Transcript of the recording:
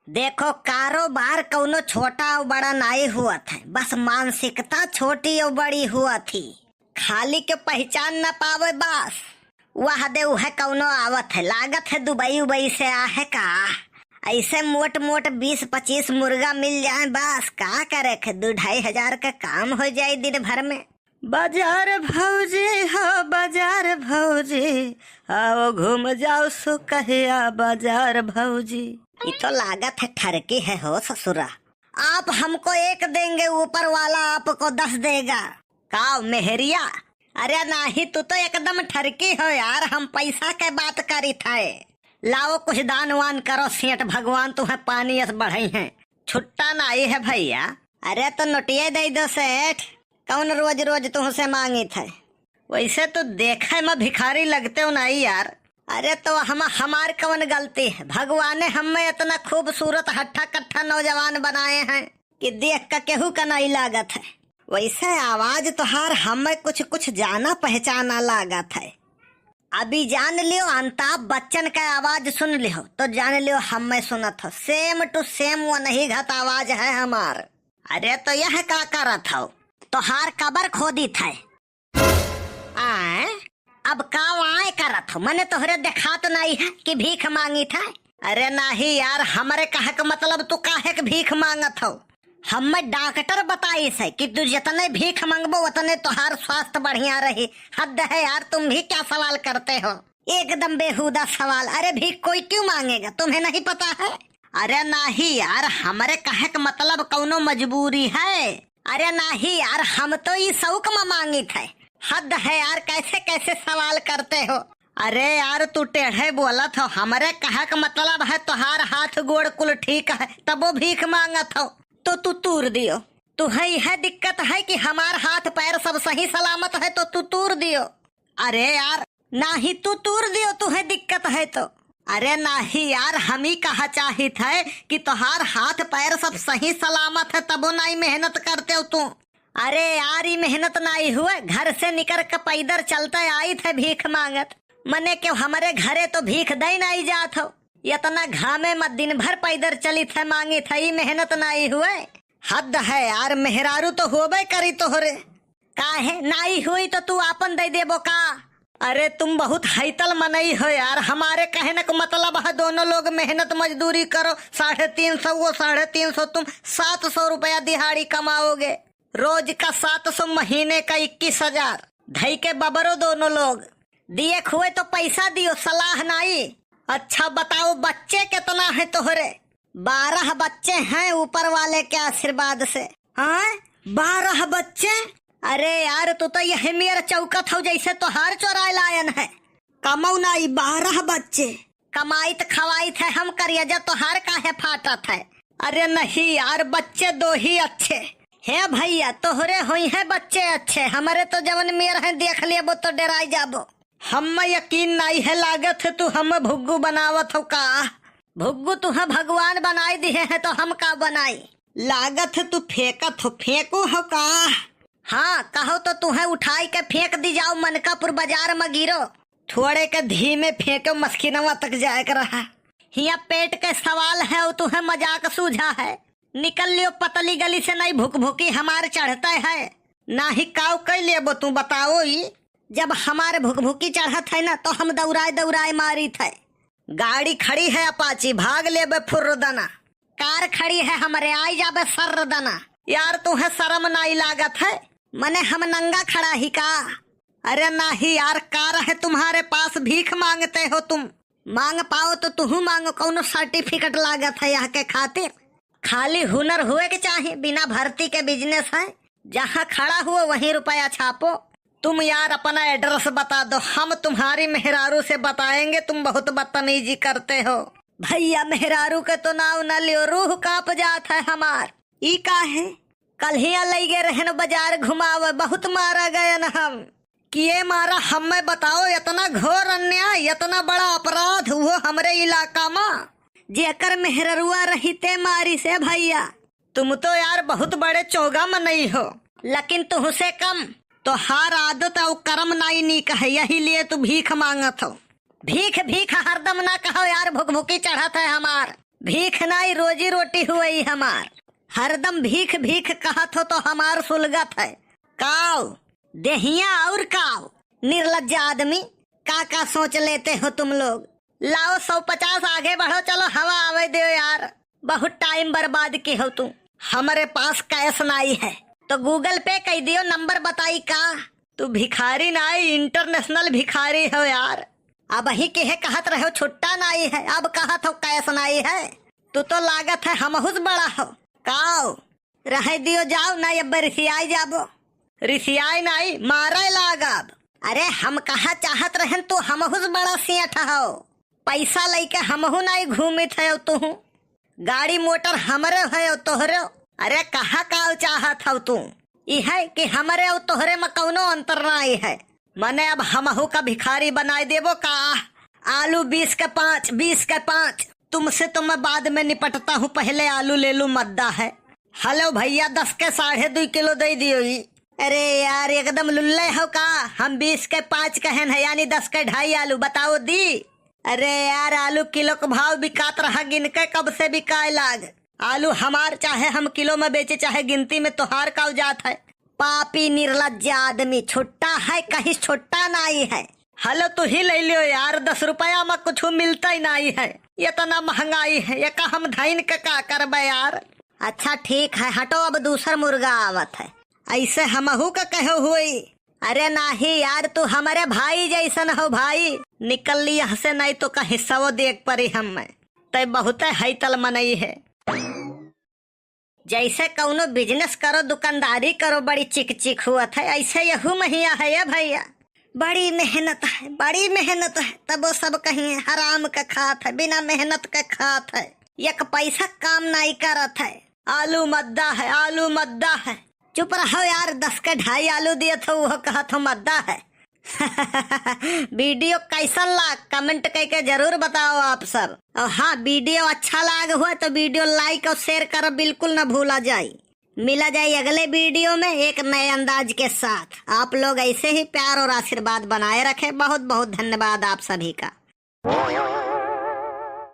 देखो, कारोबार कौनो छोटा और बड़ा नहीं हुआ था, बस मानसिकता छोटी और बड़ी हुआ थी। खाली के पहचान न पावे बस वह दे है कौनो आवत है, लागत है दुबई उबई से आहे का। ऐसे मोट मोट 20-25 मुर्गा मिल जाए बस का करे के 2-2.5 का काम हो जाए दिन भर में। बाजार भौजी हो बाजार भौजी, आओ घूम जाओ सो कहिया बाजार भौजी। ये तो लागत है ठरकी है हो ससुरा। आप हमको 1 देंगे, ऊपर वाला आपको 10 देगा। का मेहरिया? अरे नहीं, तू तो एकदम ठरकी हो यार। हम पैसा के बात करी थे। लाओ कुछ दान वान करो, सेठ भगवान तुम्हें पानी ऐसे बढ़ाई है। छुट्टा नहीं है भैया। अरे तो नोटिया दे दो सेठ, कौन रोज रोज तुमसे मांगी थे। वैसे तो देखे में भिखारी लगते हो नहीं यार। अरे तो हमार कौन गलती है? भगवान ने हमें इतना खूबसूरत हट्ठा कट्ठा नौजवान बनाए हैं कि देख का केहू का नहीं लागत है। वैसे आवाज तुहार हमें कुछ कुछ जाना पहचाना लागत है। अभी जान लियो, अमिताभ बच्चन का आवाज सुन लियो तो जान लियो हमें सुनत हो। सेम टू सेम वो नहीं घट आवाज है हमार। अरे तो यह का करत हो? तुहार कबर खोदी थे आए, अब काव आए करत हो? मैंने तोहरे देखा तो नहीं है कि भीख मांगी था। अरे नहीं यार, हमारे कहे का मतलब तू काहे के भीख मांगत हो? हमें डॉक्टर बताई से कि तू जितने भीख मांगबो उतने तुहार स्वास्थ्य बढ़िया रही। हद है यार, तुम भी क्या सवाल करते हो? एकदम बेहुदा सवाल। अरे भीख कोई क्यों मांगेगा, तुम्हें नहीं पता है? अरे नहीं यार, हमारे कहे का मतलब कौनो मजबूरी है। अरे नहीं यार, हम तो ये शौक में मांगी थे। हद है यार, कैसे कैसे सवाल करते हो? अरे यार तू टेढ़े बोलत हो। हमारे कहे का मतलब है तुहार हाथ गोड़ कुल ठीक है तब वो भीख मांगत हो तो तू तूर दियो। तुम्हें यह दिक्कत है कि हमार हाथ पैर सब सही सलामत है तो तू तूर दियो। अरे यार नहीं, तू तूर दियो तुम्हें दिक्कत है तो। अरे नहीं यार, हम ही कहा चाहिए है कि तुहार हाथ पैर सब सही सलामत है तब नहीं मेहनत करते हो तू। अरे यार ये मेहनत नहीं हुए, घर से निकल कर पैदल चलते आई थे भीख मांगत। मने क्यों हमारे घरे तो भीख दे नहीं जात हो। इतना घामे में दिन भर पैदल चली थे मांगी थे, मेहनत नहीं हुए। हद है यार, मेहरारू तो होबे करी तोहरे। काहे नहीं हुई तो तू आपन दे देबो का? अरे तुम बहुत हैतल मनई हो यार। हमारे कहने का मतलब है दोनों लोग मेहनत मजदूरी करो, 350 वो 350, तुम 700 रुपया दिहाड़ी कमाओगे। रोज का 700, महीने का 21,000। धई के बबरो दोनों लोग दिए खुए तो पैसा दियो, सलाह नहीं। अच्छा बताओ बच्चे कितना है तोहरे? 12 बच्चे हैं ऊपर वाले के आशीर्वाद से। हाँ 12 बच्चे? अरे यार तू तो यह मेरा चौकत हो जैसे तोहार चोराए लायन है। कमाऊ नहीं, 12 बच्चे कमाई तो खवाई थे हम करिए जब तोहार काहे फाटत है। अरे नहीं यार, बच्चे 2 ही अच्छे है भैया। तोहरे हुई है बच्चे अच्छे, हमारे तो जवन मेर है देख लेबो तो डराई जाबो। हम यकीन नहीं है, लागत है तू हम भुग्गू बनावत हो का? भुग्गू तुह भगवान बनाई दिए है तो हम का बनाई? लागत है तू फेंकत हो, फेंकू हो का? हाँ कहो तो तुम्हें उठाई के फेंक दी जाओ मनकापुर बाजार में गिरो। थोड़े के धीमे फेंको, मस्किनवा तक जाए कर रहा। हिया पेट के सवाल है और तुम्हें मजाक सूझा है। निकल लियो पतली गली से, नहीं भूख भूखी हमारे चढ़ता है ना ही काव कई लेबो तू बताओ। ही जब हमारे भूख भूखी चढ़त है ना तो हम दौड़ाए दौड़ाए मारी थे। गाड़ी खड़ी है अपाची, भाग लेबे फुर्रदना। कार खड़ी है हमारे, आई जाबे सर्रदना। यार तुम्हें शर्म नहीं लागत है? मने हम नंगा खड़ा ही का? अरे नहीं यार, कार है तुम्हारे पास, भीख मांगते हो तुम। मांग पाओ तो तुम मांगो, कौनो सर्टिफिकेट लागत है यहाँ के खातिर? खाली हुनर हुए के चाहिए, बिना भर्ती के बिजनेस है। जहाँ खड़ा हुआ वहीं रुपया छापो। तुम यार अपना एड्रेस बता दो, हम तुम्हारी मेहरारू से बताएंगे। तुम बहुत बदतमीजी करते हो भैया। मेहरारू के तो नाव न लियो, रूह कांप जात है हमार। ई का है? कल ही लई गए रहन बाजार घुमावे, बहुत मारा गए न हम। किए मारा हमें बताओ? इतना घोर अन्याय, इतना बड़ा अपराध वो हमरे इलाका में जेकर मेहररुआ रहते मारी से भैया। तुम तो यार बहुत बड़े चोगा में नहीं हो, लेकिन तुमसे कम तो हार आदत और कर्म नहीं नीक है, यही लिए तू भीख मांगत हो। भीख भीख हरदम ना कहो यार, भूख भूखी चढ़त है हमार। भीख नाई रोजी रोटी हुई हमार। हरदम भीख भीख कहत हो तो हमार सुलगत है। काव देहिया और काव निर्लज्ज आदमी, का सोच लेते हो तुम लोग। लाओ 150 आगे बढ़ो, चलो हवा आवे दो यार। बहुत टाइम बर्बाद की हो तुम। हमारे पास कैश नाई है तो गूगल पे कह दियो, नंबर बताई का। तू भिखारी नाई, इंटरनेशनल भिखारी हो यार। अब ही के कहत रहो छुट्टा नाई है, अब कहत हो कैश नाई है। तू तो लागत है हमहुस बड़ा हो। काओ रह दियो, जाओ ना अब रिसियाई जाबो। रिसियाई नाई मारे लागब। अरे हम कहा चाहत रहन तू हमहुस बड़ा सियठ हो। पैसा लेके हमहू नाई घूमित है तू। गाड़ी मोटर हमरे है तोहरे। अरे कहा का चाहत हो तू। यह कि हमरे और तोहरे में कौनो अंतर नहीं है। मने अब हमहू का भिखारी बनाए देवो का। आलू 20 के 5, 20 के 5। तुमसे तो मैं बाद में निपटता हूँ, पहले आलू ले लू मद्दा है। हेलो भैया 10 के 2.5 किलो दे दियो। अरे यार एकदम लुल्ले हो का। हम 20 के 5 कहन है, यानी 10 के 2.5 आलू बताओ दी। अरे यार आलू किलो का भाव बिकात रहा, गिन के कब से बिकाए लाग। आलू हमार चाहे हम किलो में बेचे चाहे गिनती में, तोहार का जात है। पापी निर्लज्ज आदमी, छुट्टा है कहीं छोटा नहीं है। हेलो तू ही ले लियो यार, 10 रुपया में कुछ मिलता ही नहीं है। ये इतना महंगाई है, ये का हम धैन के का करबे यार। अच्छा ठीक है हटो, अब दूसर मुर्गा आवत है। ऐसे हमहू का कहो हुई। अरे नहीं यार, तू हमारे भाई जैसन हो भाई। निकल ली यहाँ से, नहीं तो का हिस्सा वो देख परी हम तय बहुत हैतल मनई है। जैसे कौनो बिजनेस करो, दुकानदारी करो, बड़ी चिक चिक हुआ था, ऐसे यहू महिया है या भैया। बड़ी मेहनत है, बड़ी मेहनत है, तब वो सब कहीं हराम का खात है, बिना मेहनत का खात है। एक पैसा काम नहीं करत है। आलू मद्दा है, आलू मद्दा है। चुप रहो यार, 10 के 2.5 आलू दिए थे, वो कहा था मद्दा है। वीडियो कैसा लाग कमेंट करके जरूर बताओ आप सब। और हाँ, वीडियो अच्छा लाग हुआ तो वीडियो लाइक और शेयर करो बिल्कुल न भूला जाए। मिला जाए अगले वीडियो में एक नए अंदाज के साथ। आप लोग ऐसे ही प्यार और आशीर्वाद बनाए रखें। बहुत बहुत धन्यवाद आप सभी का।